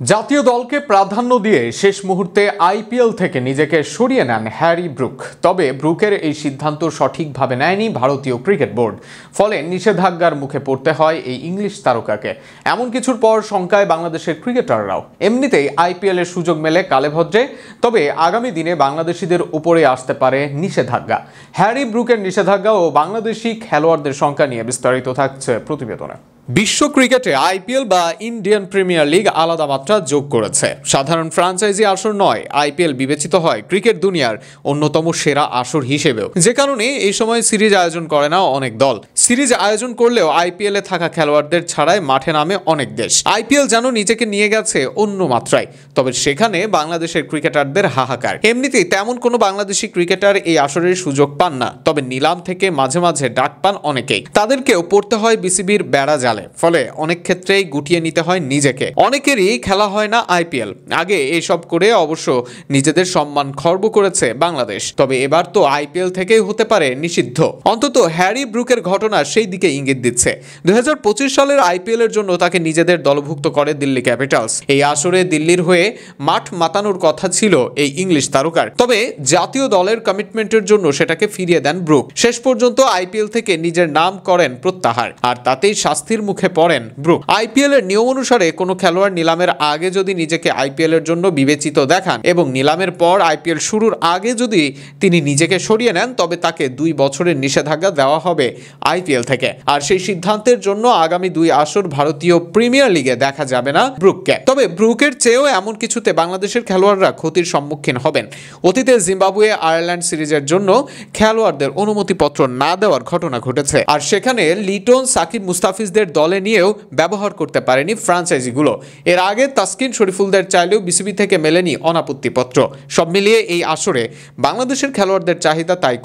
জাতীয় দলকে প্রাধান্য দিয়ে শেষ মুহূর্তে আইপিএল থেকে নিজেকে সরিয়ে নেন হ্যারি ব্রুক। তবে ব্রুকের এই সিদ্ধান্ত সঠিকভাবে নেয়নি ভারতীয় ক্রিকেট বোর্ড। ফলে নিষেধাজ্ঞার মুখে পড়তে হয় এই ইংলিশ তারকাকে। এমন কিছুর পর শঙ্কায় বাংলাদেশের ক্রিকেটাররাও। এমনিতেই আইপিএল এর সুযোগ মেলে কালেভদ্রে, তবে আগামী দিনে বাংলাদেশিদের উপরে আসতে পারে নিষেধাজ্ঞা। হ্যারি ব্রুকের নিষেধাজ্ঞা ও বাংলাদেশি খেলোয়াড়দের সংখ্যা নিয়ে বিস্তারিত থাকছে প্রতিবেদনে। বিশ্ব ক্রিকেটে আইপিএল বা ইন্ডিয়ান প্রিমিয়ার লিগ আলাদা মাত্রা যোগ করেছে। সাধারণ ফ্র্যাঞ্চাইজি আসর নয়, আইপিএল বিবেচিত হয় ক্রিকেট দুনিয়ার অন্যতম সেরা আসর হিসেবেও। যে কারণে এই সময় সিরিজ আয়োজন করে না অনেক দল। সিরিজ আয়োজন করলেও আইপিএল এ থাকা খেলোয়াড়দের ছাড়াই মাঠে নামে অনেক দেশ। আইপিএল যেন নিজেকে নিয়ে গেছে অন্য মাত্রায়। তবে সেখানে বাংলাদেশের ক্রিকেটারদের হাহাকার। এমনিতেই তেমন কোনো বাংলাদেশি ক্রিকেটার এই আসরের সুযোগ পান না, তবে নিলাম থেকে মাঝে মাঝে ডাক পান অনেকেই। তাদেরকেও পড়তে হয় বিসিবির বেড়া জালে। ফলে অনেক ক্ষেত্রেই গুটিয়ে নিতে হয় নিজেকে। অনেকেরই খেলা হয় না আইপিএল। আগে এইসব করে অবশ্য নিজেদের সম্মান খর্ব করেছে বাংলাদেশ। তবে এবার তো আইপিএল থেকেই হতে পারে নিষিদ্ধ। অন্তত হ্যারি ব্রুকের ঘটনা সেই দিকে ইঙ্গিত দিচ্ছে। 2025 সালের আইপিএল এর জন্য তাকে নিজেদের দলভুক্ত করে দিল্লি ক্যাপিটালস। এই আসরে দিল্লির হয়ে মাঠ মাতানোর কথা ছিল এই ইংলিশ তারকার। তবে জাতীয় দলের কমিটমেন্টের জন্য সেটাকে ফিরিয়ে দেন ব্রুক। শেষ পর্যন্ত আইপিএল থেকে নিজের নাম করেন প্রত্যাহার, আর তাতেই শাস্তির মুখে পড়েন ব্রুক। আইপিএল এর নিয়ম অনুসারে কোনো খেলোয়াড় নিলামের আগে যদি নিজেকে আইপিএল এর জন্য বিবেচিত দেখান এবং নিলামের পর আইপিএল শুরুর আগে যদি তিনি নিজেকে সরিয়ে নেন, তবে তাকে 2 বছরের নিষেধাজ্ঞা দেওয়া হবে আইপিএল থেকে। আর সেই সিদ্ধান্তের জন্য আগামী 2 আসর ভারতীয় প্রিমিয়ার লিগে দেখা যাবে না ব্রুককে। তবে ব্রুকের চেয়েও এমন কিছুতে বাংলাদেশের খেলোয়াড়রা ক্ষতির সম্মুখীন হবেন। অতীতে জিম্বাবুয়ে আয়ারল্যান্ড সিরিজের জন্য খেলোয়াড়দের অনুমতিপত্র না দেওয়ার ঘটনা ঘটেছে, আর সেখানে লিটন, সাকিব, মুস্তাফিজদের দলে নিয়েও ব্যবহার করতে পারেনি ফ্র্যাঞ্চাইজিগুলো। এর আগে তাসকিন, শরীফুলদের চাইলেও বিসিবি থেকে মেলেনি অনাপত্তিপত্র। সব মিলিয়ে এই আসরে বাংলাদেশের খেলোয়াড়দের চাহিদা তাই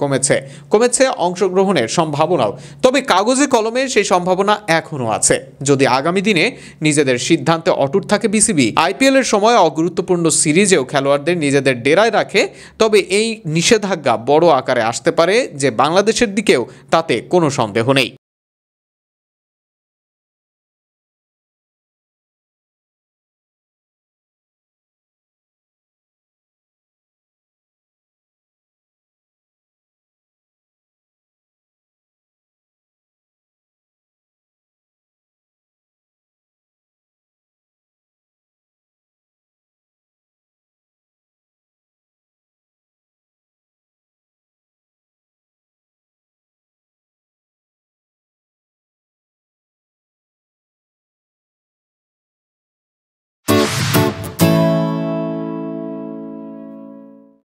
কমেছে অংশগ্রহণের সম্ভাবনাও। তবে কাগজে কলমে সেই সম্ভাবনা এখনও আছে। যদি আগামী দিনে নিজেদের সিদ্ধান্তে অটুট থাকে বিসিবি, আইপিএল এর সময় অগুরুত্বপূর্ণ সিরিজেও খেলোয়াড়দের নিজেদের ডেরায় রাখে, তবে এই নিষেধাজ্ঞা বড় আকারে আসতে পারে যে বাংলাদেশের দিকেও, তাতে কোনো সন্দেহ নেই।